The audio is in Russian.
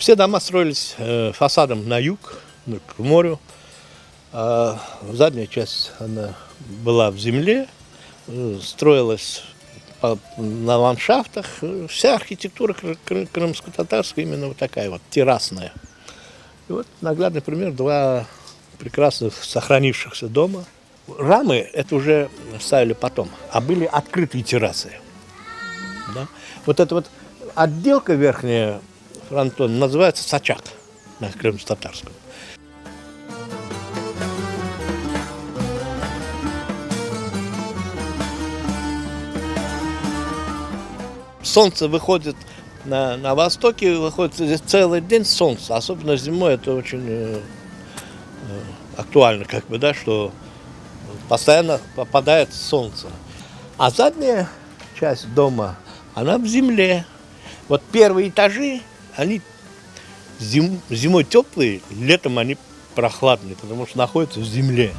Все дома строились фасадом на юг, к морю. А задняя часть она была в земле, строилась на ландшафтах. Вся архитектура крымско-татарская именно вот такая вот, террасная. И вот наглядный пример: два прекрасных сохранившихся дома. Рамы это уже ставили потом, а были открытые террасы. Да? Вот эта вот отделка верхняя, фронтон, называется сачак на крымско-татарском. Солнце выходит на востоке, выходит здесь целый день солнце, особенно зимой это очень актуально, как бы, да, что постоянно попадает солнце. А задняя часть дома, она в земле. Вот первые этажи, они зимой теплые, летом они прохладные, потому что находятся в земле.